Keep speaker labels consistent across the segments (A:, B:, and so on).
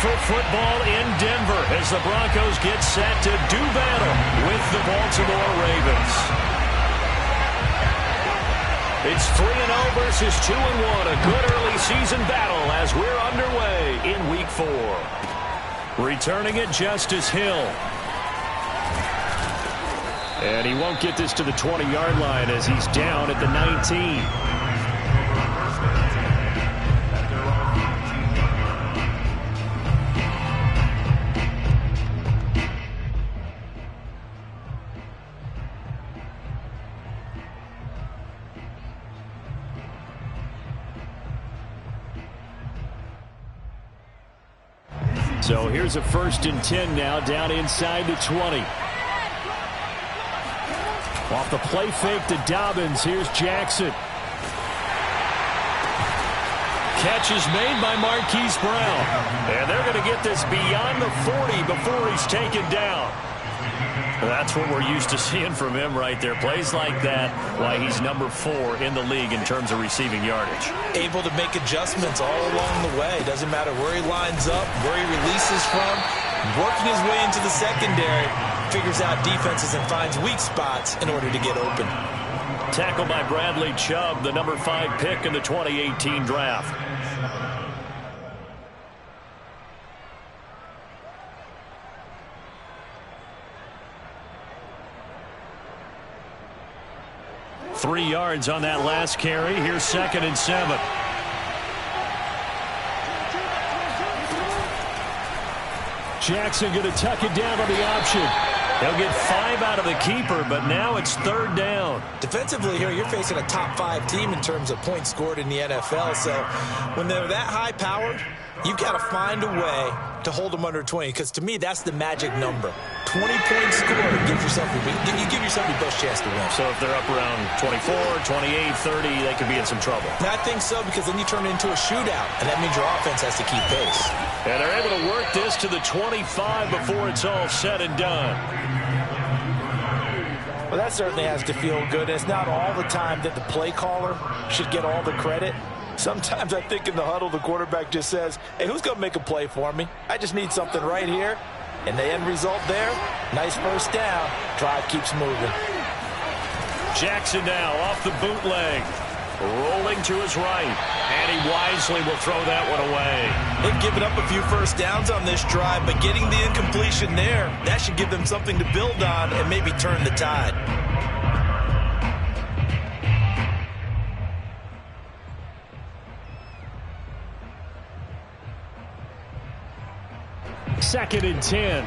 A: for football in Denver as the Broncos get set to do battle with the Baltimore Ravens. It's 3-0 versus 2-1. A good early season battle as we're underway in Week 4. Returning it, Justice Hill. And he won't get this to the 20-yard line as he's down at the 19. So here's a 1st and 10 now, down inside the 20. Off the play fake to Dobbins. Here's Jackson. Catch is made by Marquise Brown. And they're going to get this beyond the 40 before he's taken down. That's what we're used to seeing from him right there. Plays like that, why he's number 4 in the league in terms of receiving yardage.
B: Able to make adjustments all along the way. Doesn't matter where he lines up, where he releases from. Working his way into the secondary, figures out defenses and finds weak spots in order to get open.
A: Tackled by Bradley Chubb, the number 5 pick in the 2018 draft. Three yards on that last carry. Here's 2nd and 7. Jackson going to tuck it down on the option. He'll get 5 out of the keeper, but now it's 3rd down.
B: Defensively here, you're facing a top 5 team in terms of points scored in the NFL. So when they're that high-powered, you've got to find a way to hold them under 20, because to me, that's the magic number. 20 points scored gives yourself you give yourself your best chance to win.
A: So if they're up around 24, 28, 30, they could be in some trouble.
B: And I think so, because then you turn it into a shootout, and that means your offense has to keep pace.
A: And they're able to work this to the 25 before it's all said and done.
C: Well, that certainly has to feel good. It's not all the time that the play caller should get all the credit. Sometimes I think in the huddle, the quarterback just says, hey, who's going to make a play for me? I just need something right here. And the end result there, nice 1st down. Drive keeps moving.
A: Jackson now off the bootleg. Rolling to his right. And he wisely will throw that one away.
B: They've given up a few 1st downs on this drive, but getting the incompletion there, that should give them something to build on and maybe turn the tide.
A: Second and 10.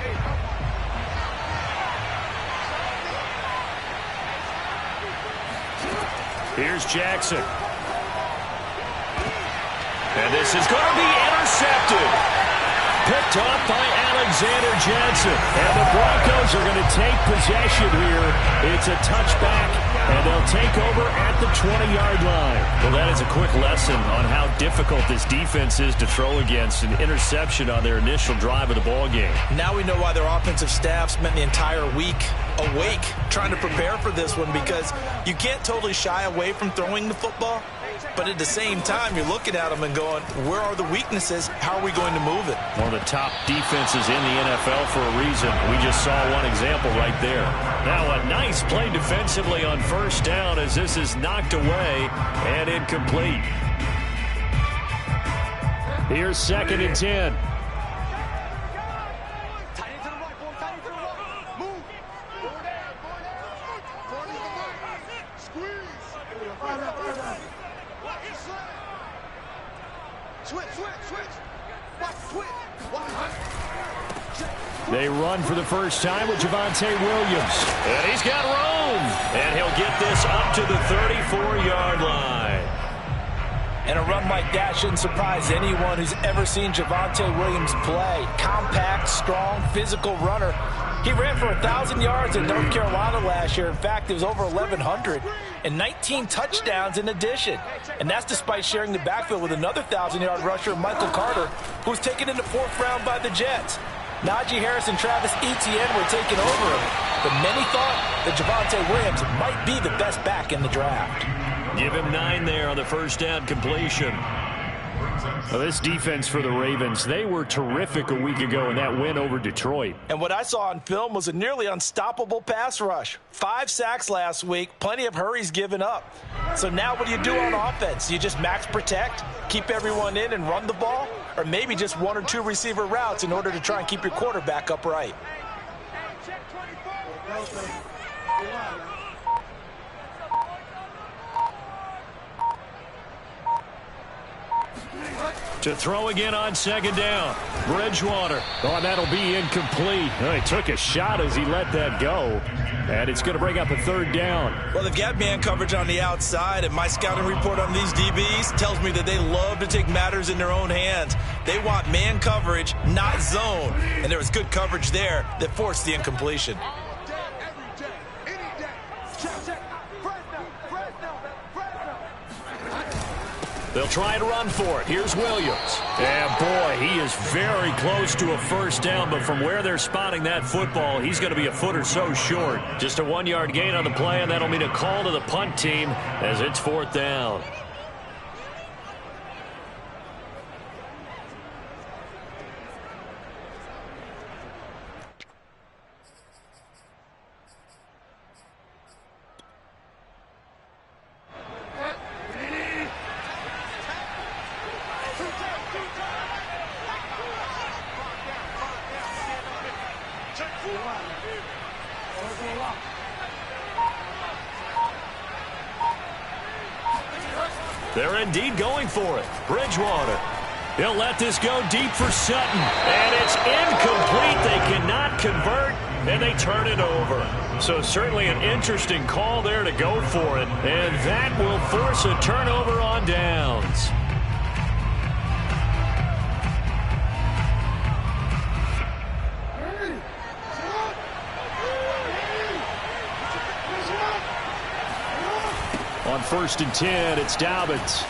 A: Here's Jackson. And this is going to be intercepted. Picked off by Alexander Johnson. And the Broncos are going to take possession here. It's a touchback, and they'll take over at the 20-yard line. Well, that is a quick lesson on how difficult this defense is to throw against. An interception on their initial drive of the ball game.
B: Now we know why their offensive staff spent the entire week awake trying to prepare for this one, because you can't totally shy away from throwing the football. But at the same time, you're looking at them and going, where are the weaknesses? How are we going to move it?
A: One of the top defenses in the NFL for a reason. We just saw one example right there. Now a nice play defensively on 1st down as this is knocked away and incomplete. Here's 2nd and 10. They run for the first time with Javonte Williams. And he's got room. And he'll get this up to the 34-yard line.
C: And a run like that shouldn't surprise anyone who's ever seen Javonte Williams play. Compact, strong, physical runner. He ran for 1,000 yards in North Carolina last year. In fact, it was over 1,100 and 19 touchdowns in addition. And that's despite sharing the backfield with another 1,000-yard rusher, Michael Carter, who was taken in the 4th round by the Jets. Najee Harris and Travis Etienne were taking over him, but many thought that Javonte Williams might be the best back in the draft.
A: Give him 9 there on the 1st down completion. Well, this defense for the Ravens, they were terrific a week ago in that win over Detroit.
C: And what I saw on film was a nearly unstoppable pass rush. 5 sacks last week, plenty of hurries given up. So now what do you do on offense? You just max protect, keep everyone in and run the ball? Or maybe just 1 or 2 receiver routes in order to try and keep your quarterback upright?
A: To throw again on second down. Bridgewater. Oh, that'll be incomplete. Oh, he took a shot as he let that go. And it's going to bring up a third down.
B: Well, they've got man coverage on the outside, and my scouting report on these DBs tells me that they love to take matters in their own hands. They want man coverage, not zone. And there was good coverage there that forced the incompletion.
A: They'll try to run for it. Here's Williams. And boy, he is very close to a first down, but from where they're spotting that football, he's going to be a foot or so short. Just a 1-yard gain on the play, and that'll mean a call to the punt team as it's 4th down. They're indeed going for it. Bridgewater. He'll let this go deep for Sutton. And it's incomplete. They cannot convert, and they turn it over. So certainly an interesting call there to go for it. And that will force a turnover on downs. On 1st and 10, it's Dobbins.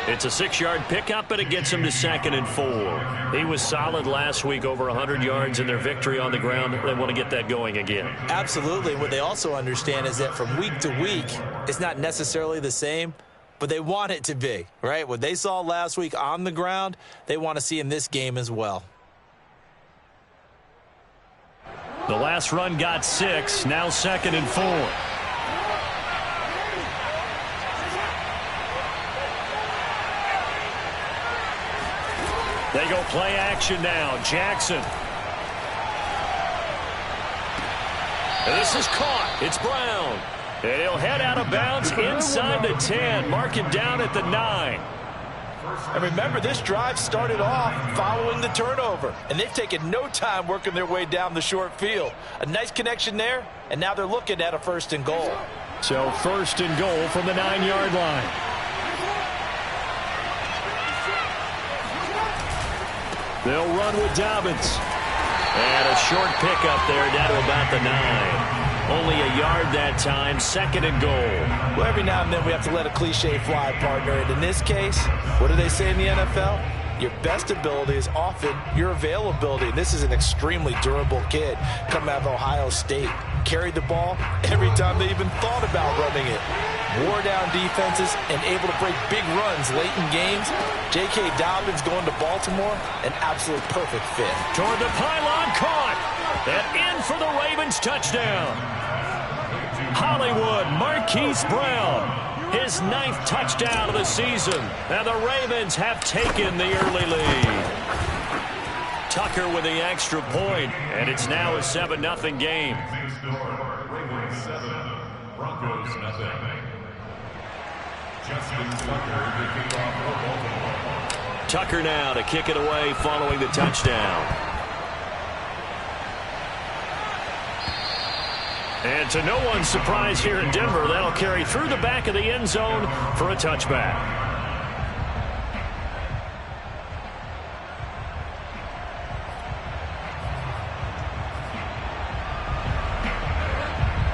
A: It's a 6-yard pickup, but it gets him to 2nd and 4. He was solid last week, over 100 yards in their victory on the ground. They want to get that going again.
B: Absolutely. What they also understand is that from week to week, it's not necessarily the same, but they want it to be, right? What they saw last week on the ground, they want to see in this game as well.
A: The last run got 6, now 2nd and 4. They go play action now. Jackson. And this is caught. It's Brown. And he'll head out of bounds inside the 10. Mark it down at the 9.
C: And remember, this drive started off following the turnover, and they've taken no time working their way down the short field. A nice connection there, and now they're looking at a 1st and goal.
A: So 1st and goal from the 9-yard line. They'll run with Dobbins. And a short pickup there down to about the 9. Only a yard that time, 2nd and goal.
C: Well, every now and then we have to let a cliche fly, partner. And in this case, what do they say in the NFL? Your best ability is often your availability. And this is an extremely durable kid coming out of Ohio State. Carried the ball every time they even thought about running it. Wore down defenses and able to break big runs late in games. J.K. Dobbins going to Baltimore, an absolute perfect fit.
A: Toward the pylon, caught. And in for the Ravens touchdown. Hollywood Marquise Brown, his 9th touchdown of the season. And the Ravens have taken the early lead. Tucker with the extra point, and it's now a 7-0 game.
D: Ravens 7, Broncos nothing. Justin Tucker, the kickoff for Baltimore.
A: Tucker now to kick it away following the touchdown. And to no one's surprise here in Denver, that'll carry through the back of the end zone for a touchback.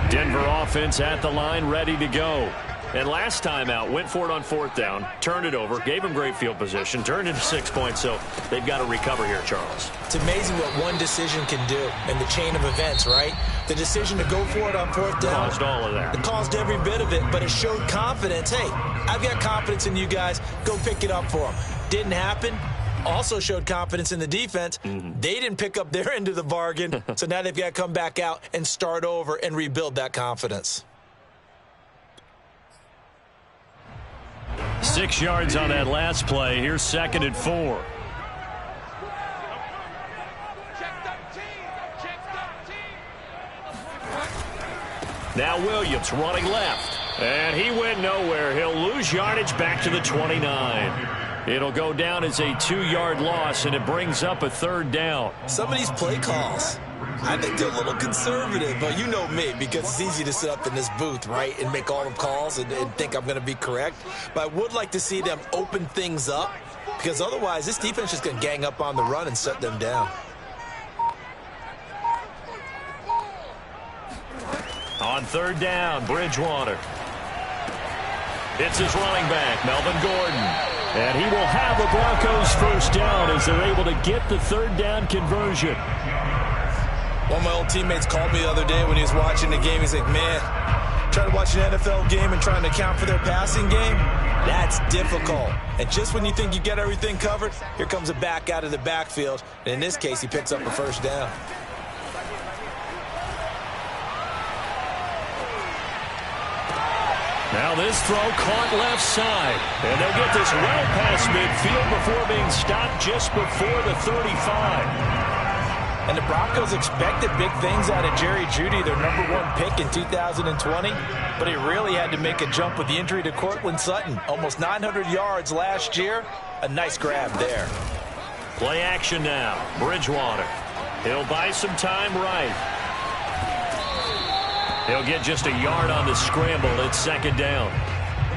A: Denver offense at the line, ready to go. And last time out, went for it on 4th down, turned it over, gave him great field position, turned into 6 points, so they've got to recover here, Charles.
B: It's amazing what one decision can do in the chain of events, right? The decision to go for it on 4th down.
A: Caused all of that.
B: It caused every bit of it, but it showed confidence. Hey, I've got confidence in you guys. Go pick it up for them. Didn't happen. Also showed confidence in the defense. They didn't pick up their end of the bargain, so now they've got to come back out and start over and rebuild that confidence.
A: 6 yards on that last play. Here's 2nd and 4. Now Williams running left. And he went nowhere. He'll lose yardage back to the 29. It'll go down as a 2-yard loss, and it brings up a 3rd down.
B: Some of these play calls, I think they're a little conservative, but you know me, because it's easy to sit up in this booth, right, and make all the calls and think I'm going to be correct. But I would like to see them open things up, because otherwise this defense is going to gang up on the run and shut them down.
A: On 3rd down, Bridgewater. It's his running back, Melvin Gordon. And he will have the Broncos 1st down as they're able to get the 3rd down conversion.
B: One of my old teammates called me the other day when he was watching the game. He's like, man, trying to watch an NFL game and trying to account for their passing game, that's difficult. And just when you think you get everything covered, here comes a back out of the backfield. And in this case, he picks up a 1st down.
A: Now this throw caught left side. And they'll get this well past midfield before being stopped just before the 35.
C: And the Broncos expected big things out of Jerry Jeudy, their #1 pick in 2020. But he really had to make a jump with the injury to Cortland Sutton. Almost 900 yards last year. A nice grab there.
A: Play action now. Bridgewater. He'll buy some time right. He'll get just a yard on the scramble. It's 2nd down.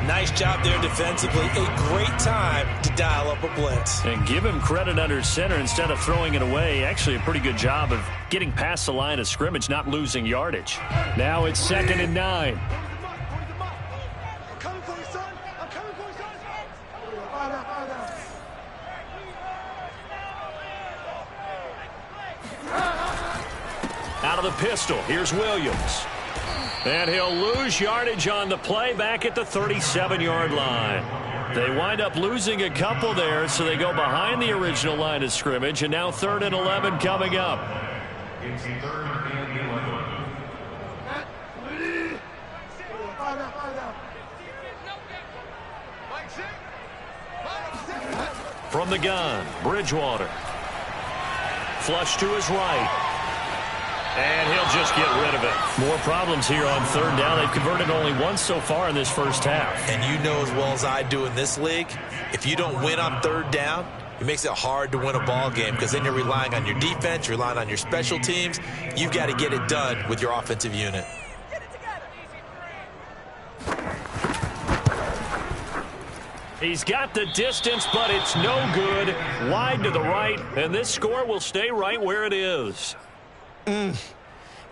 B: Nice job there defensively. A great time to dial up a blitz.
A: And give him credit under center instead of throwing it away. Actually a pretty good job of getting past the line of scrimmage, not losing yardage. Now it's 2nd and 9. Out of the pistol, here's Williams. And he'll lose yardage on the play back at the 37-yard line. They wind up losing a couple there, so they go behind the original line of scrimmage, and now 3rd and 11 coming up.
D: It's 3rd and 11.
A: From the gun, Bridgewater. Flush to his right. And he'll just get rid of it. More problems here on 3rd down. They've converted only once so far in this first half.
B: And you know as well as I do in this league, if you don't win on 3rd down, it makes it hard to win a ball game because then you're relying on your defense, you're relying on your special teams. You've got to get it done with your offensive unit.
A: He's got the distance, but it's no good. Wide to the right, and this score will stay right where it is.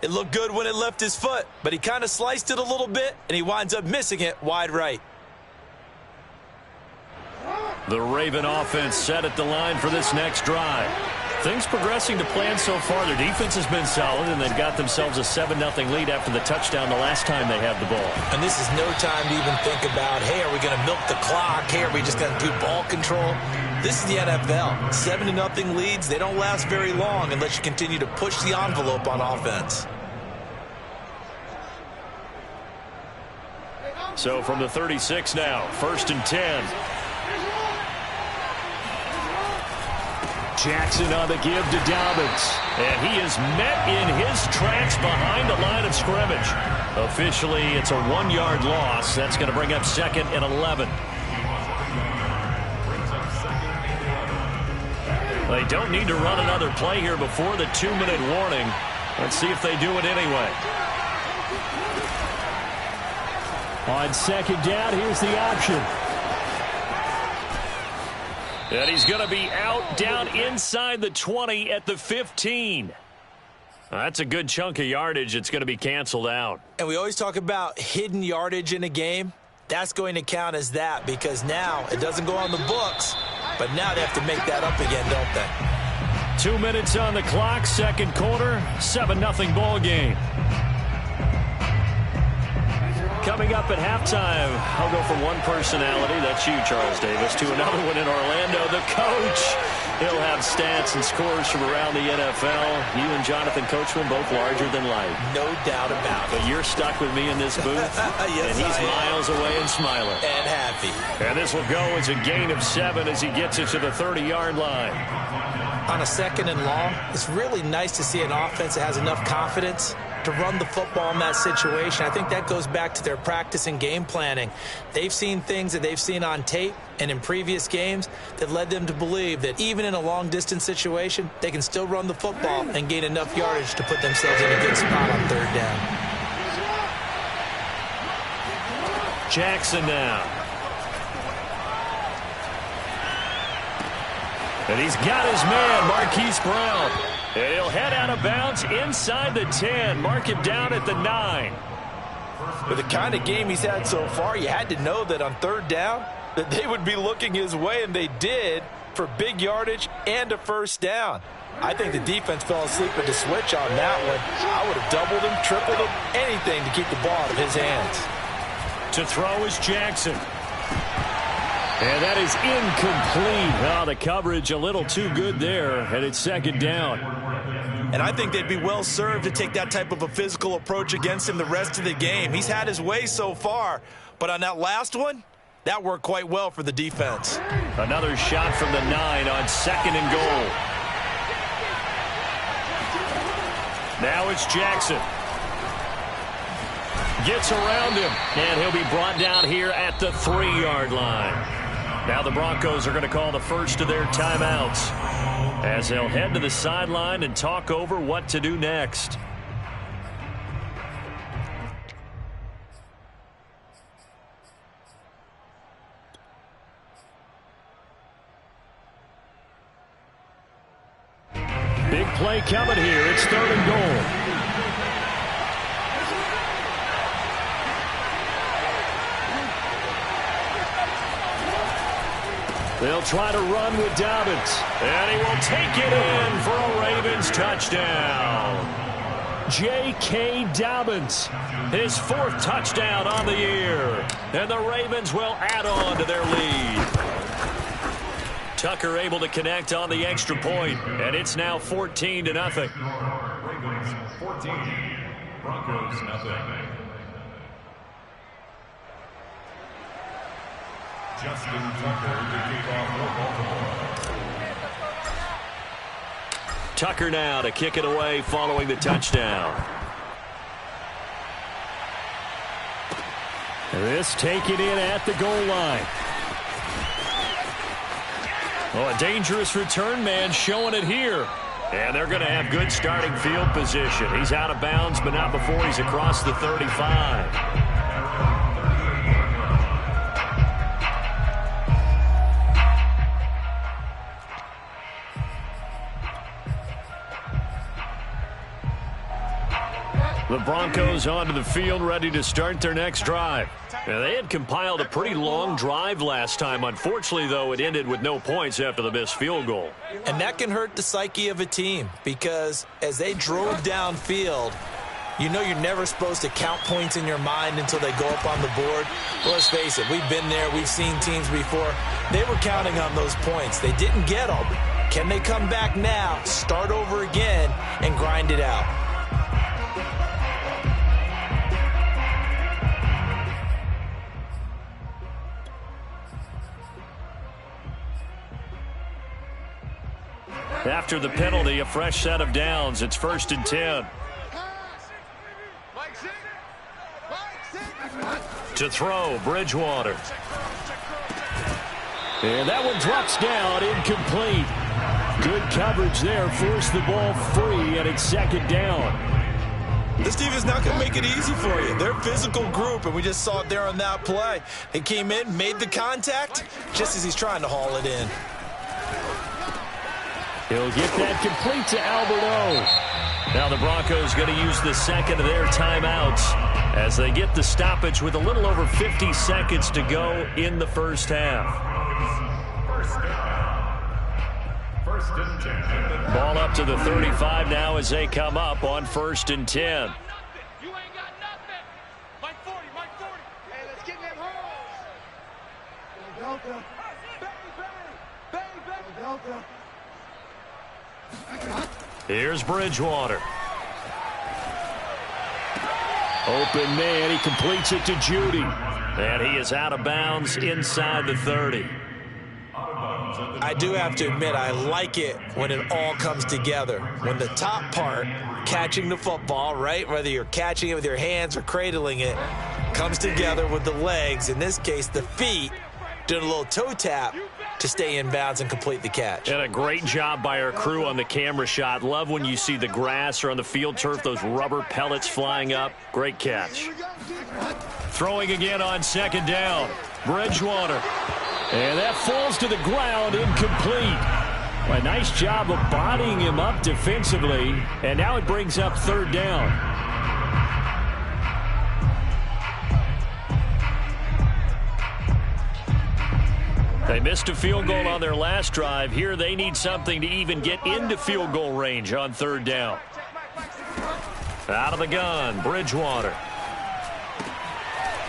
B: It looked good when it left his foot, but he kind of sliced it a little bit, and he winds up missing it wide right.
A: The Raven offense set at the line for this next drive. Things progressing to plan so far. Their defense has been solid, and they've got themselves a 7-0 lead after the touchdown the last time they had the ball.
B: And this is no time to even think about, hey, are we going to milk the clock? Hey, are we just going to do ball control? This is the NFL. 7-0 leads, they don't last very long unless you continue to push the envelope on offense.
A: So from the 36 now, 1st and 10. Jackson on the give to Dobbins. And he is met in his tracks behind the line of scrimmage. Officially, it's a 1-yard loss. That's going to bring up 2nd and 11. They don't need to run another play here before the 2-minute warning. Let's see if they do it anyway. On 2nd down, here's the option. And he's going to be out down inside the 20 at the 15. That's a good chunk of yardage. It's going to be canceled out.
B: And we always talk about hidden yardage in a game. that's going to count as that because now it doesn't go on the books, but now they have to make that up again, don't they?
A: 2 minutes on the clock, second quarter, 7-0 ball game. Coming up at halftime, I'll go from one personality, that's you, Charles Davis, to another one in Orlando, the coach. He'll have stats and scores from around the NFL. You and Jonathan Coachman both larger than life.
B: No doubt about it.
A: But you're stuck with me in this booth,
B: yes,
A: and he's miles away and smiling.
B: And happy.
A: And this will go as a gain of 7 as he gets it to the 30-yard line.
B: On a second and long, it's really nice to see an offense that has enough confidence to run the football in that situation. I think that goes back to their practice and game planning. They've seen things that they've seen on tape and in previous games that led them to believe that even in a long-distance situation, they can still run the football and gain enough yardage to put themselves in a good spot on third down.
A: Jackson now. And he's got his man, Marquise Brown. And he'll head out of bounds inside the 10. Mark him down at the 9.
C: With the kind of game he's had so far, you had to know that on third down that they would be looking his way, and they did, for big yardage and a first down. I think the defense fell asleep with the switch on that one. I would have doubled him, tripled him, anything to keep the ball out of his hands.
A: To throw is Jackson. And that is incomplete. Oh, the coverage a little too good there, and it's second down.
B: And I think they'd be well served to take that type of a physical approach against him the rest of the game. He's had his way so far, but on that last one, that worked quite well for the defense.
A: Another shot from the 9 on second and goal. Now it's Jackson. Gets around him, and he'll be brought down here at the 3-yard line. Now the Broncos are going to call the first of their timeouts as they'll head to the sideline and talk over what to do next. Big play coming here. It's third and goal. They'll try to run with Dobbins. And he will take it in for a Ravens touchdown. J.K. Dobbins, his 4th touchdown on the year. And the Ravens will add on to their lead. Tucker able to connect on the extra point, and it's now 14-0.
D: Ravens 14, Broncos nothing. Justin Tucker to kick off for Baltimore.
A: Tucker now to kick it away following the touchdown. This taken in at the goal line. Oh, a dangerous return man showing it here. And they're going to have good starting field position. He's out of bounds, but not before he's across the 35. The Broncos onto the field, ready to start their next drive. Now, they had compiled a pretty long drive last time. Unfortunately, though, it ended with no points after the missed field goal.
B: And that can hurt the psyche of a team because as they drove downfield, you know you're never supposed to count points in your mind until they go up on the board. Well, let's face it, we've been there. We've seen teams before. They were counting on those points. They didn't get them. Can they come back now, start over again, and grind it out?
A: After the penalty, a fresh set of downs. It's 1st and 10. To throw, Bridgewater. And that one drops down, incomplete. Good coverage there, forced the ball free, and it's second down.
B: This team is not going to make it easy for you. They're a physical group, and we just saw it there on that play. They came in, made the contact, just as he's trying to haul it in.
A: He'll get that complete to Albert O. Now the Broncos going to use the second of their timeouts as they get the stoppage with a little over 50 seconds to go in the first half. Ball up to the 35 now as they come up on 1st and 10.
E: You ain't got nothing. Mike 40, Mike 40. Hey, let's get them holes. Delta. Bang, Delta.
A: Here's Bridgewater. Open man, he completes it to Judy. And he is out of bounds inside the 30.
B: I do have to admit, I like it when it all comes together. When the top part, catching the football, right, whether you're catching it with your hands or cradling it, comes together with the legs, in this case the feet, doing a little toe tap to stay in bounds and complete the catch.
A: And a great job by our crew on the camera shot. Love when you see the grass or on the field turf, those rubber pellets flying up. Great catch. Throwing again on 2nd down. Bridgewater. And that falls to the ground, incomplete. A nice job of bodying him up defensively. And now it brings up 3rd down. They missed a field goal on their last drive. Here they need something to even get into field goal range on 3rd down. Out of the gun, Bridgewater.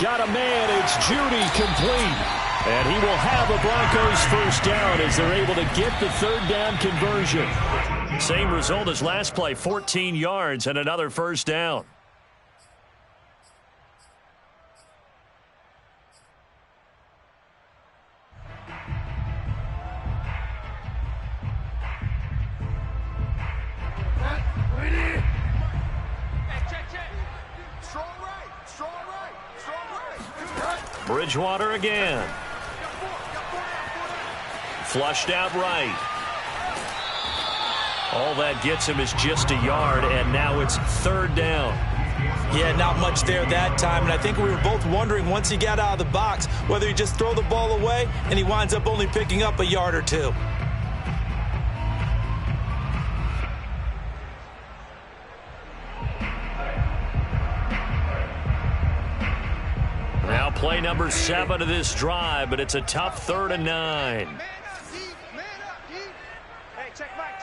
A: Got a man, it's Judy, complete. And he will have a Broncos 1st down as they're able to get the 3rd down conversion. Same result as last play, 14 yards and another 1st down. Bridgewater again. Flushed out right. All that gets him is just a yard, and now it's 3rd down.
B: Yeah, not much there that time, and I think we were both wondering once he got out of the box whether he just throw the ball away and he winds up only picking up a yard or two.
A: Now play number 7 of this drive, but it's a tough 3rd and 9.
E: Man up, Hey, check Mike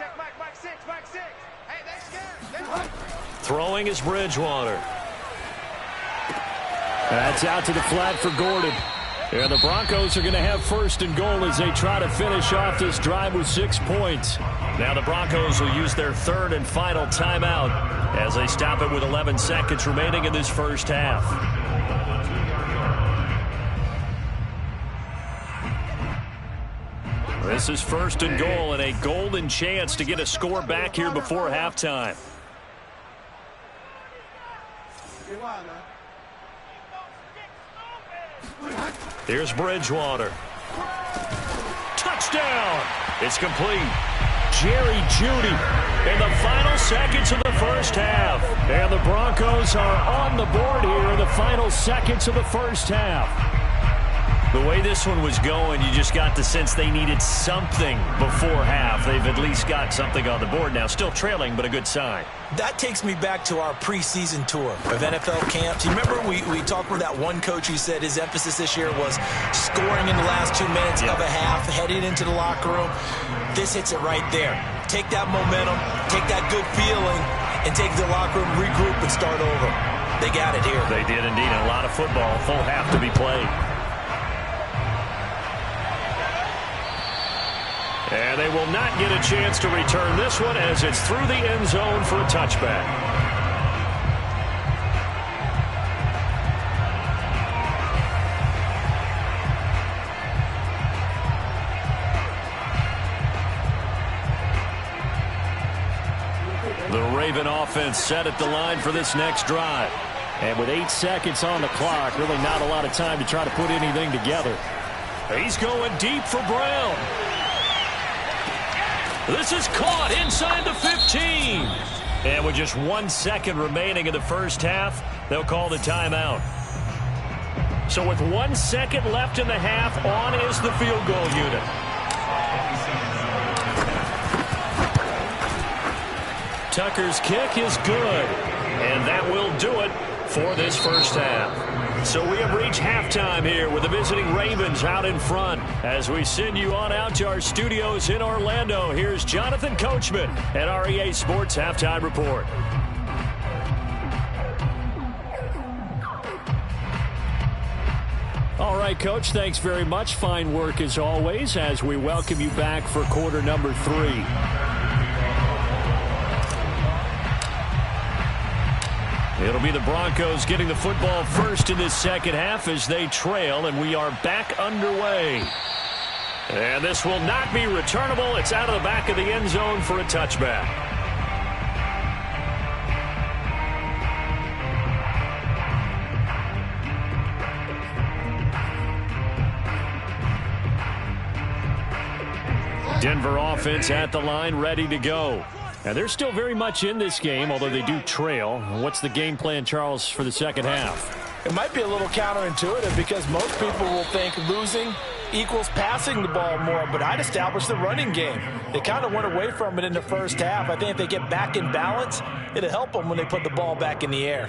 E: 6, Mike 6. Hey, they scared.
A: Throwing is Bridgewater. That's out to the flat for Gordon. And the Broncos are going to have 1st and goal as they try to finish off this drive with 6 points. Now the Broncos will use their 3rd and final timeout as they stop it with 11 seconds remaining in this first half. This is 1st and goal and a golden chance to get a score back here before halftime. Here's Bridgewater. Touchdown! It's complete. Jerry Jeudy in the final seconds of the first half. And the Broncos are on the board here in the final seconds of the first half. The way this one was going, you just got the sense they needed something before half. They've at least got something on the board now. Still trailing, but a good sign.
B: That takes me back to our preseason tour of NFL camps. You remember we talked with that one coach who said his emphasis this year was scoring in the last 2 minutes of a half, heading into the locker room. This hits it right there. Take that momentum, take that good feeling, and take the locker room, regroup, and start over. They got it here.
A: They did indeed. A lot of football, full half to be played. And they will not get a chance to return this one as it's through the end zone for a touchback. The Raven offense set at the line for this next drive. And with 8 seconds on the clock, really not a lot of time to try to put anything together. He's going deep for Brown. This is caught inside the 15. And with just 1 second remaining in the first half, they'll call the timeout. So with 1 second left in the half, on is the field goal unit. Tucker's kick is good. And that will do it for this first half. So we have reached halftime here with the visiting Ravens out in front. As we send you on out to our studios in Orlando, here's Jonathan Coachman at REA Sports Halftime Report. All right, Coach, thanks very much. Fine work as always as we welcome you back for quarter number 3. It'll be the Broncos getting the football first in this second half as they trail, and we are back underway. And this will not be returnable. It's out of the back of the end zone for a touchback. Denver offense at the line, ready to go. And they're still very much in this game, although they do trail. What's the game plan, Charles, for the second half?
C: It might be a little counterintuitive because most people will think losing equals passing the ball more, but I'd establish the running game. They kind of went away from it in the first half. I think if they get back in balance, it'll help them when they put the ball back in the air.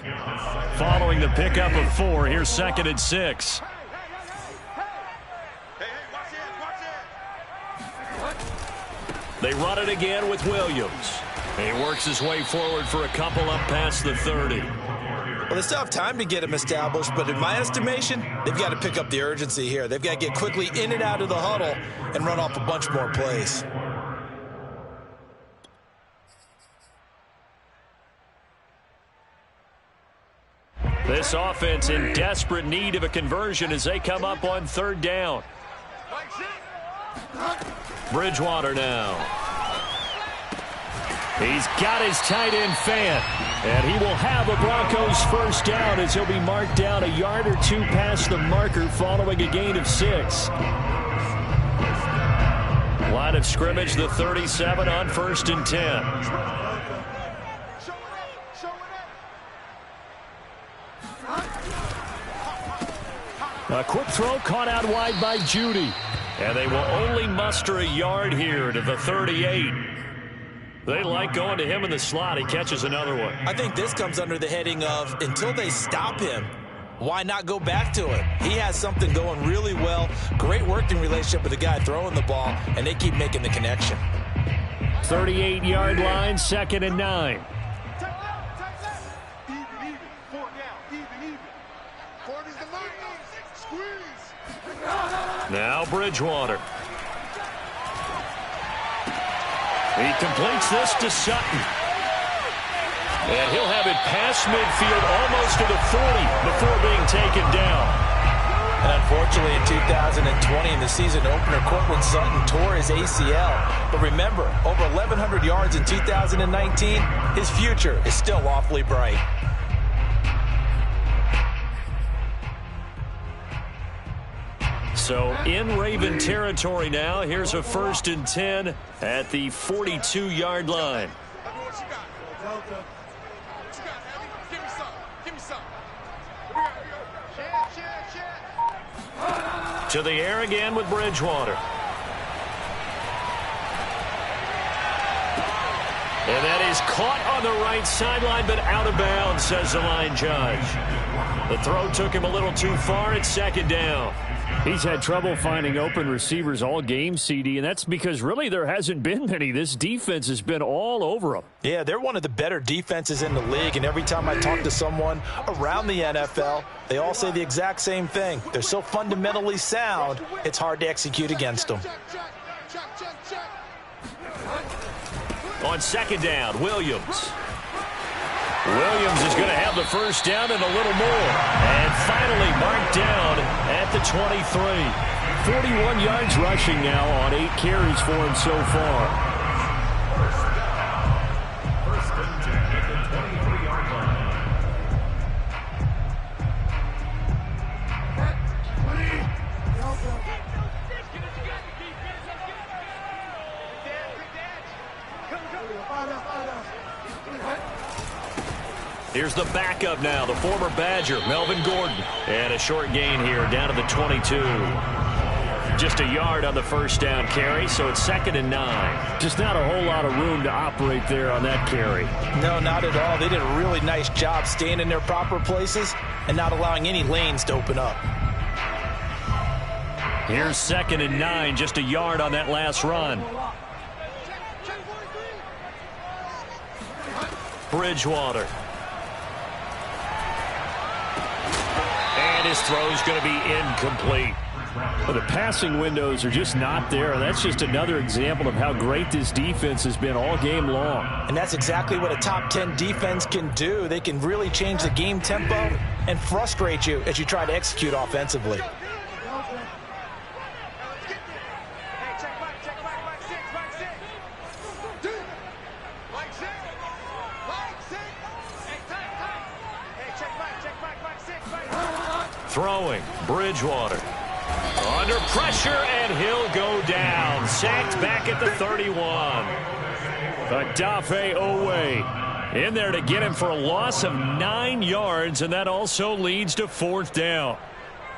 A: Following the pickup of 4, here's 2nd and 6. They run it again with Williams. He works his way forward for a couple up past the 30.
B: Well, they still have time to get him established, but in my estimation, they've got to pick up the urgency here. They've got to get quickly in and out of the huddle and run off a bunch more plays.
A: This offense in desperate need of a conversion as they come up on 3rd down. Bridgewater now. He's got his tight end fan. And he will have a Broncos first down as he'll be marked down a yard or 2 past the marker following a gain of 6. Line of scrimmage, the 37 on 1st and 10. A quick throw caught out wide by Judy. And they will only muster a yard here to the 38. They like going to him in the slot. He catches another one.
B: I think this comes under the heading of until they stop him, why not go back to it? He has something going really well. Great working relationship with the guy throwing the ball, and they keep making the connection.
A: 38-yard line, 2nd and 9. Now Bridgewater. He completes this to Sutton. And he'll have it past midfield almost to the 40 before being taken down.
C: And unfortunately in 2020 in the season opener, Cortland Sutton tore his ACL. But remember, over 1,100 yards in 2019, his future is still awfully bright.
A: So in Raven territory now. Here's a 1st and 10 at the 42-yard line. To the air again with Bridgewater. And that is caught on the right sideline, but out of bounds, says the line judge. The throw took him a little too far. It's 2nd down. He's had trouble finding open receivers all game, CD, and that's because really there hasn't been many. This defense has been all over him.
C: Yeah, they're one of the better defenses in the league, and every time I talk to someone around the NFL, they all say the exact same thing. They're so fundamentally sound, it's hard to execute against them.
A: On 2nd down, Williams. Williams is going to have the first down and a little more. And finally marked down at the 23. 41 yards rushing now on 8 carries for him so far. Here's the backup now, the former Badger, Melvin Gordon. And a short gain here down to the 22. Just a yard on the first down carry, so it's 2nd and 9.
F: Just not a whole lot of room to operate there on that carry.
C: No, not at all. They did a really nice job staying in their proper places and not allowing any lanes to open up.
A: Here's 2nd and 9, just a yard on that last run. Bridgewater. And his throw's going to be incomplete.
F: Well, the passing windows are just not there, and that's just another example of how great this defense has been all game long.
C: And that's exactly what a top 10 defense can do. They can really change the game tempo and frustrate you as you try to execute offensively.
A: Throwing, Bridgewater. Under pressure, and he'll go down. Sacked back at the 31. Odafe Oweh in there to get him for a loss of 9 yards, and that also leads to 4th down.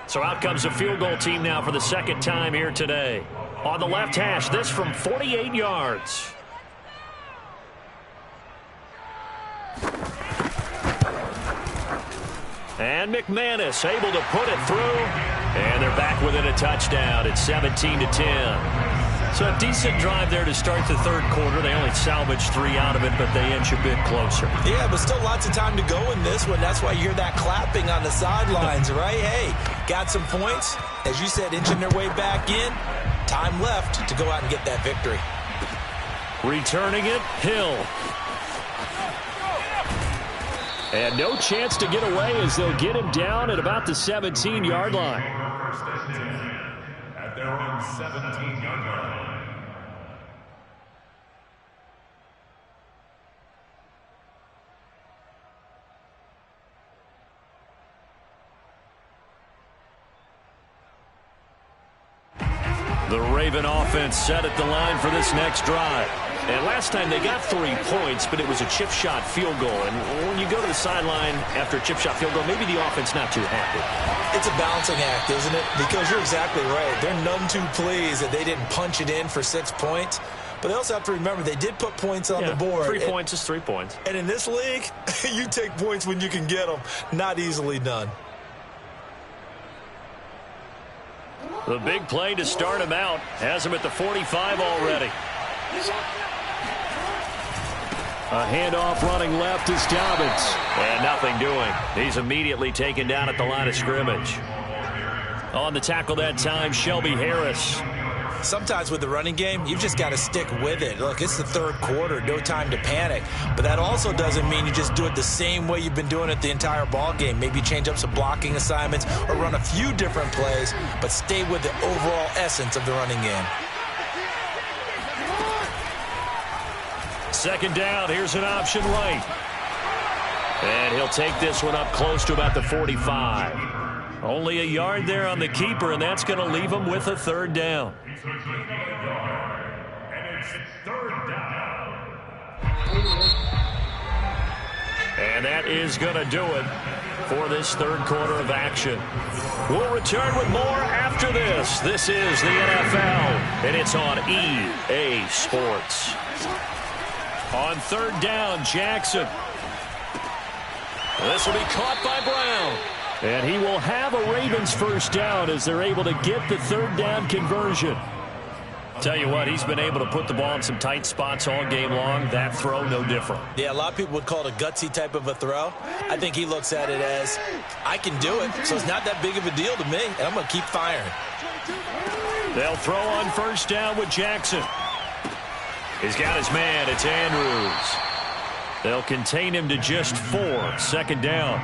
A: So out comes a field goal team now for the 2nd time here today. On the left hash, this from 48 yards. And McManus able to put it through. And they're back within a touchdown. It's 17-10. So a decent drive there to start the 3rd quarter. They only salvaged 3 out of it, but they inch a bit closer.
B: Yeah, but still lots of time to go in this one. That's why you hear that clapping on the sidelines, right? Hey, got some points. As you said, inching their way back in. Time left to go out and get that victory.
A: Returning it, Hill. And no chance to get away as they'll get him down at about the 17-yard line.
D: At their own 17-yard line.
A: The Raven offense set at the line for this next drive. And last time they got 3 points, but it was a chip shot field goal. And when you go to the sideline after a chip shot field goal, maybe the offense not too happy.
B: It's a balancing act, isn't it? Because you're exactly right. They're none too pleased that they didn't punch it in for 6 points. But they also have to remember they did put points on the board.
A: 3 points is 3 points.
B: And in this league, you take points when you can get them. Not easily done.
A: The big play to start him out has him at the 45 already.
F: A handoff running left is Dobbins.
A: And nothing doing. He's immediately taken down at the line of scrimmage. On the tackle that time, Shelby Harris.
B: Sometimes with the running game, you've just got to stick with it. Look, it's the 3rd quarter, no time to panic. But that also doesn't mean you just do it the same way you've been doing it the entire ball game. Maybe change up some blocking assignments or run a few different plays, but stay with the overall essence of the running game.
A: 2nd down, here's an option right. And he'll take this one up close to about the 45. Only a yard there on the keeper, and that's going to leave him with a 3rd down.
D: And it's 3rd down.
A: And that is going to do it for this 3rd quarter of action. We'll return with more after this. This is the NFL, and it's on EA Sports. On 3rd down, Jackson. This will be caught by Brown. And he will have a Ravens 1st down as they're able to get the 3rd down conversion. Tell you what, he's been able to put the ball in some tight spots all game long. That throw, no different.
B: Yeah, a lot of people would call it a gutsy type of a throw. I think he looks at it as, I can do it, so it's not that big of a deal to me, and I'm going to keep firing.
A: They'll throw on 1st down with Jackson. He's got his man. It's Andrews. They'll contain him to just 4. 2nd down.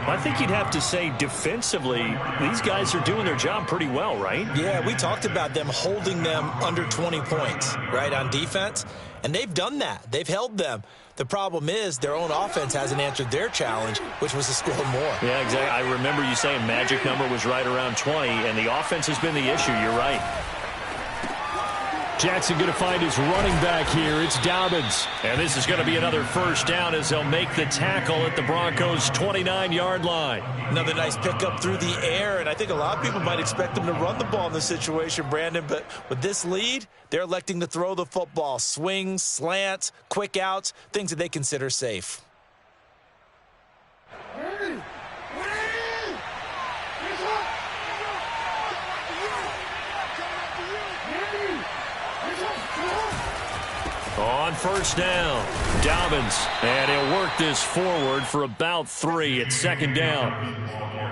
A: I think you'd have to say defensively, these guys are doing their job pretty well, right?
B: Yeah, we talked about them holding them under 20 points, right, on defense. And they've done that. They've held them. The problem is their own offense hasn't answered their challenge, which was to score more.
A: Yeah, exactly. I remember you saying magic number was right around 20, and the offense has been the issue. You're right.
F: Jackson going to find his running back here. It's Dobbins. And this is going to be another first down as they'll make the tackle at the Broncos' 29-yard line.
B: Another nice pickup through the air, and I think a lot of people might expect them to run the ball in this situation, Brandon, but with this lead, they're electing to throw the football. Swings, slants, quick outs, things that they consider safe.
F: On first down, Dobbins, and he'll work this forward for about 3 at second down.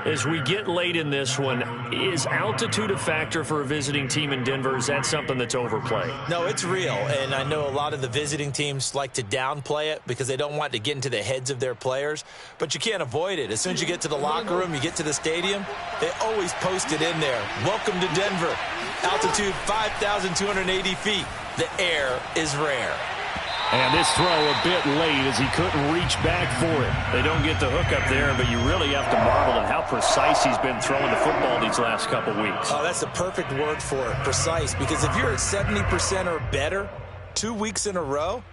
F: As we get late in this one, is altitude a factor for a visiting team in Denver? Is that something that's overplayed?
B: No, it's real, and I know a lot of the visiting teams like to downplay it because they don't want to get into the heads of their players, but you can't avoid it. As soon as you get to the locker room, you get to the stadium, they always post it in there. Welcome to Denver. Altitude 5,280 feet. The air is rare.
F: And this throw a bit late as he couldn't reach back for it. They don't get the hook up there, but you really have to marvel at how precise he's been throwing the football these last couple weeks.
B: Oh, that's the perfect word for it, precise, because if you're at 70% or better 2 weeks in a row,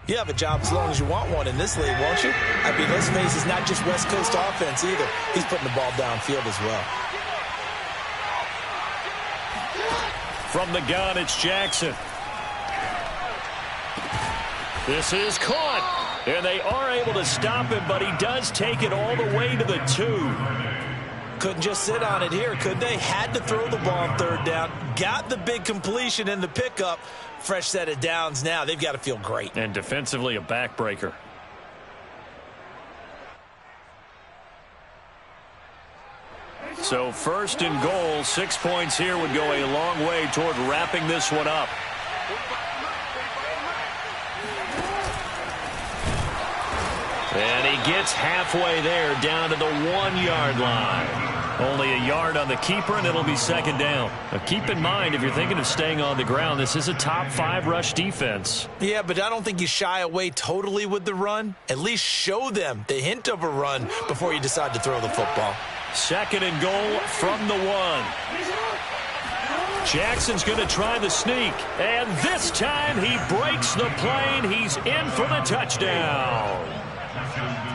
B: you have a job as long as you want one in this league, won't you? I mean, let's face it, it's not just West Coast offense either. He's putting the ball downfield as well.
F: From the gun, it's Jackson. This is caught, and they are able to stop him, but he does take it all the way to the 2.
B: Couldn't just sit on it here, could they? Had to throw the ball on third down, got the big completion in the pickup. Fresh set of downs now. They've got to feel great.
F: And defensively, a backbreaker. So first and goal, 6 points here would go a long way toward wrapping this one up. And he gets halfway there, down to the 1-yard line. Only a yard on the keeper, and it'll be second down. Now keep in mind, if you're thinking of staying on the ground, this is a top 5 rush defense.
B: Yeah, but I don't think you shy away totally with the run. At least show them the hint of a run before you decide to throw the football.
F: Second and goal from the 1. Jackson's going to try the sneak, and this time he breaks the plane. He's in for the touchdown.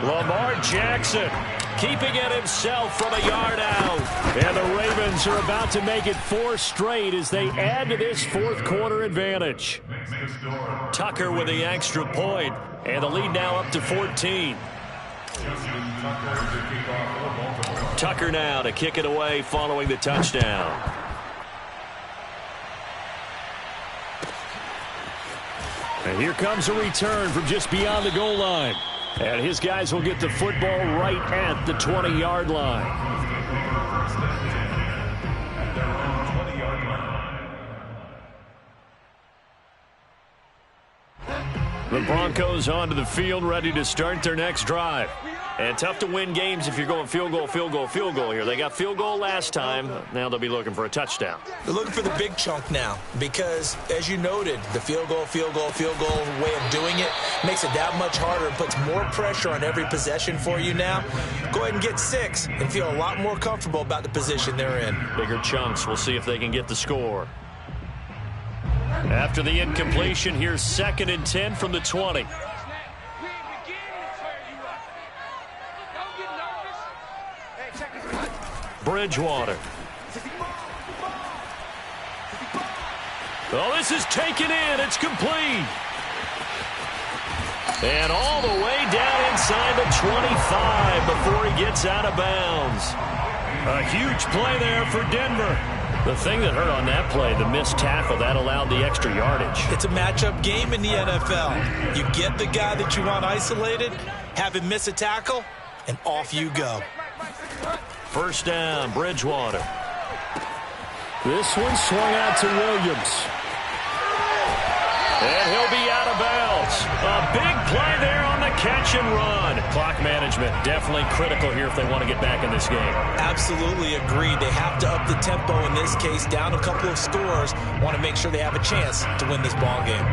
F: Lamar Jackson keeping it himself from a yard out. And the Ravens are about to make it 4 straight as they add to this fourth quarter advantage. Tucker with the extra point, and the lead now up to 14. Tucker now to kick it away following the touchdown. And here comes a return from just beyond the goal line. And his guys will get the football right at the 20-yard line. The Broncos onto the field, ready to start their next drive. And tough to win games if you're going field goal, field goal, field goal here. They got field goal last time. Now they'll be looking for a touchdown.
B: They're looking for the big chunk now because, as you noted, the field goal way of doing it makes it that much harder and puts more pressure on every possession for you now. Go ahead and get 6 and feel a lot more comfortable about the position they're in.
F: Bigger chunks. We'll see if they can get the score. After the incompletion, here's 2nd and 10 from the 20. Bridgewater. Oh, this is taken in. It's complete. And all the way down inside the 25 before he gets out of bounds. A huge play there for Denver. The thing that hurt on that play, the missed tackle, that allowed the extra yardage.
B: It's a matchup game in the NFL. You get the guy that you want isolated, have him miss a tackle, and off you go.
F: First down, Bridgewater. This one swung out to Williams. And he'll be out of bounds. A big play there on the catch and run. Clock management definitely critical here if they want to get back in this game. Absolutely agreed. They have to up the tempo in this case, down a couple of scores. Want to make sure they have a chance to win this ball game.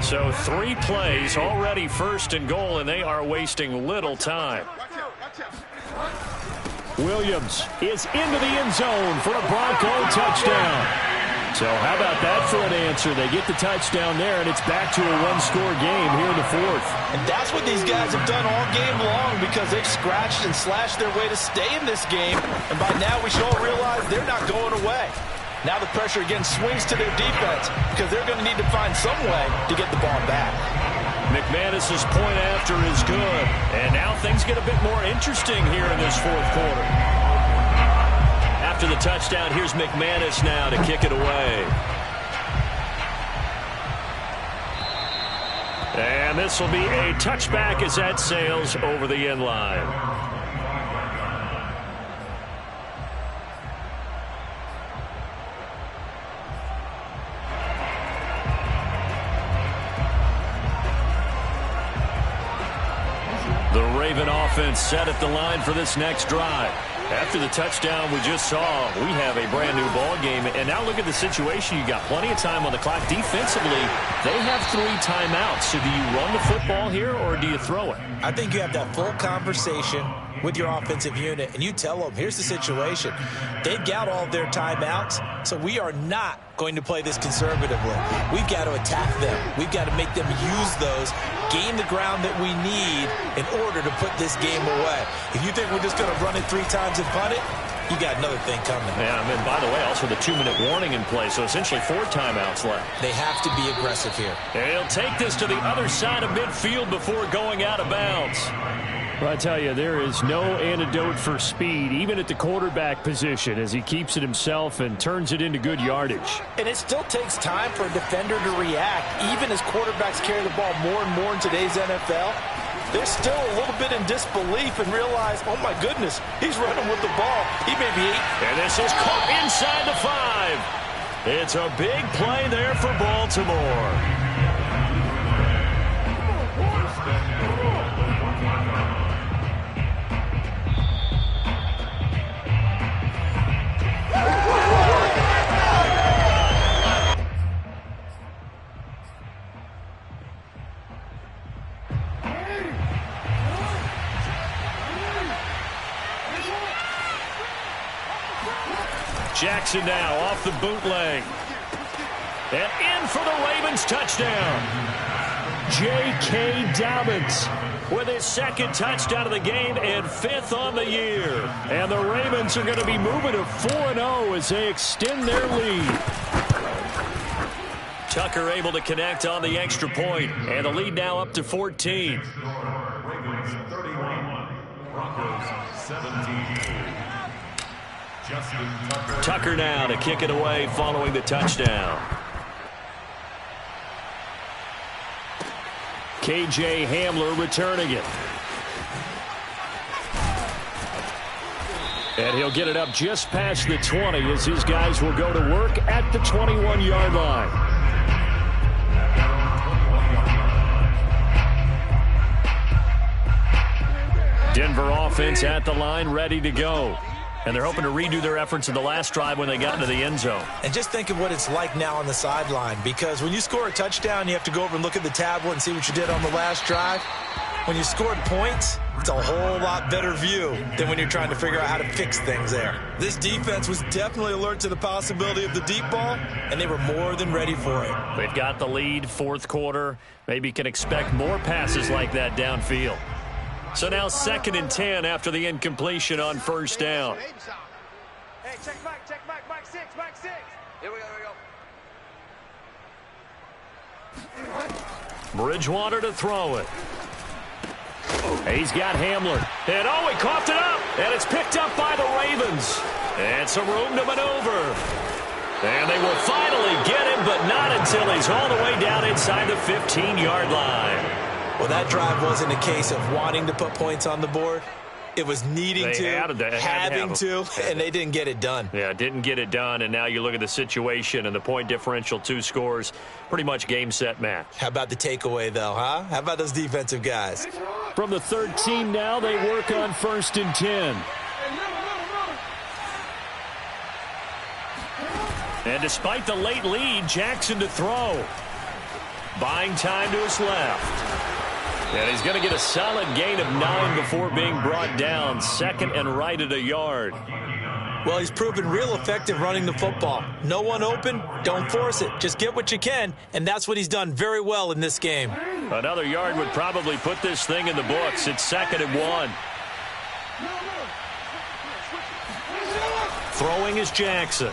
F: So 3 plays, already first and goal, and they are wasting little time. Williams is into the end zone for a Bronco touchdown. So how about that for an answer? They get the touchdown there, and it's back to a one-score game here in the fourth.
C: And that's what these guys have done all game long because they've scratched and slashed their way to stay in this game. And by now we should all realize they're not going away. Now the pressure again swings to their defense because they're going to need to find some way to get the ball back.
F: McManus's point after is good. And now things get a bit more interesting here in this fourth quarter. After the touchdown, here's McManus now to kick it away. And this will be a touchback as that sails over the end line. The Raven offense set at the line for this next drive. After the touchdown we just saw, we have a brand new ball game. And now look at the situation. You got plenty of time on the clock. Defensively, they have 3 timeouts. So do you run the football here or do you throw it?
B: I think you have that full conversation with your offensive unit, and you tell them, here's the situation. They've got all of their timeouts, so we are not going to play this conservatively. We've got to attack them. We've got to make them use those, gain the ground that we need in order to put this game away. If you think we're just going to run it 3 times and punt it, you got another thing coming.
F: Yeah, I mean, by the way, also the 2-minute warning in play, so essentially 4 timeouts left.
B: They have to be aggressive here.
F: And he'll take this to the other side of midfield before going out of bounds. Well, I tell you, there is no antidote for speed, even at the quarterback position, as he keeps it himself and turns it into good yardage.
C: And it still takes time for a defender to react, even as quarterbacks carry the ball more and more in today's NFL. They're still a little bit in disbelief and realize, oh, my goodness, he's running with the ball. He may be 8.
F: And this is caught inside the 5. It's a big play there for Baltimore. Jackson now off the bootleg. And in for the Ravens touchdown. J.K. Dobbins with his 2nd touchdown of the game and 5th on the year. And the Ravens are going to be moving to 4-0 as they extend their lead. Tucker able to connect on the extra point, and the lead now up to 14.
D: Ravens 31, Broncos 17. Justin Tucker.
F: Tucker now to kick it away following the touchdown. K.J. Hamler returning it. And he'll get it up just past the 20 as his guys will go to work at the 21-yard line. Denver offense at the line, ready to go. And they're hoping to redo their efforts in the last drive when they got into the end zone.
B: And just think of what it's like now on the sideline, because when you score a touchdown, you have to go over and look at the tablet and see what you did on the last drive. When you scored points, it's a whole lot better view than when you're trying to figure out how to fix things there. This defense was definitely alert to the possibility of the deep ball, and they were more than ready for it.
F: They've got the lead, 4th quarter. Maybe can expect more passes like that downfield. So now 2nd and 10 after the incompletion on 1st down.
E: Hey, check back, back 6. Here we go.
F: Bridgewater to throw it. He's got Hamler. And oh, he coughed it up. And it's picked up by the Ravens. And some room to maneuver. And they will finally get him, but not until he's all the way down inside the 15-yard line.
B: Well, that drive wasn't a case of wanting to put points on the board. It was needing having to, and they didn't get it done.
F: Yeah, didn't get it done, and now you look at the situation and the point differential, 2 scores, pretty much game, set, match.
B: How about the takeaway, though, huh? How about those defensive guys?
F: From the 13 now, they work on 1st and 10. And despite the late lead, Jackson to throw. Buying time to his left. And he's going to get a solid gain of 9 before being brought down. 2nd and right at a yard.
B: Well, he's proven real effective running the football. No one open, don't force it. Just get what you can, and that's what he's done very well in this game.
F: Another yard would probably put this thing in the books. It's 2nd and 1. Throwing is Jackson.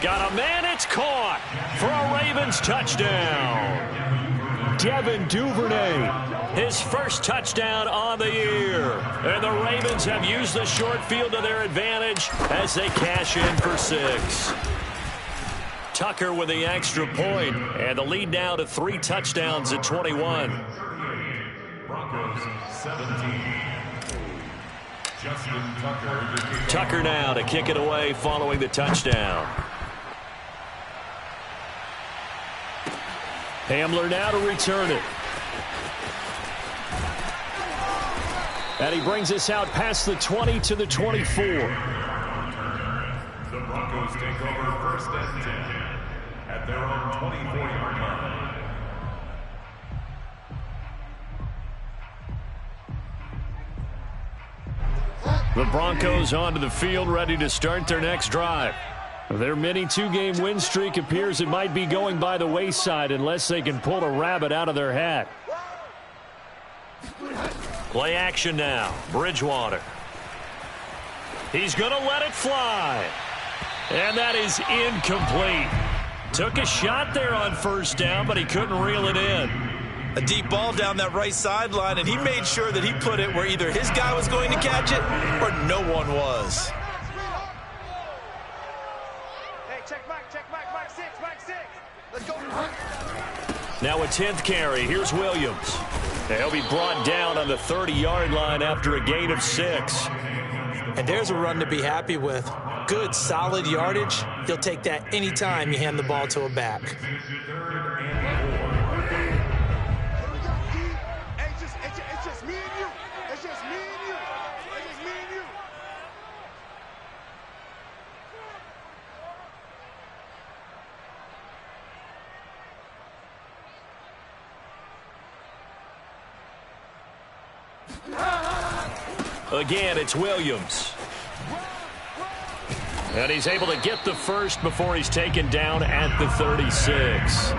F: Got a man, it's caught for a Ravens touchdown. Devin Duvernay, his first touchdown on the year. And the Ravens have used the short field to their advantage as they cash in for 6. Tucker with the extra point, and the lead now to 3 touchdowns at 21.
D: Broncos 17. Justin Tucker.
F: Tucker now to kick it away following the touchdown. Hamler now to return it. And he brings us out past the 20 to the 24.
D: The Broncos take over 1st and 10 at their own 24-yard line.
F: The Broncos onto the field, ready to start their next drive. Their mini 2-game win streak appears it might be going by the wayside unless they can pull a rabbit out of their hat. Play action now. Bridgewater. He's going to let it fly. And that is incomplete. Took a shot there on 1st down, but he couldn't reel it in.
B: A deep ball down that right sideline, and he made sure that he put it where either his guy was going to catch it or no one was.
F: Now a 10th carry. Here's Williams. He'll be brought down on the 30-yard line after a gain of 6.
B: And there's a run to be happy with. Good, solid yardage. You'll take that anytime you hand the ball to a back.
E: Hey, it's just me and you. It's just me and you. It's just me and you.
F: Again, it's Williams. And he's able to get the first before he's taken down at the 36.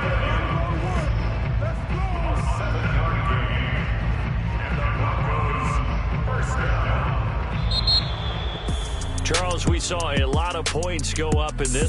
F: Charles, we saw a lot of points go up in this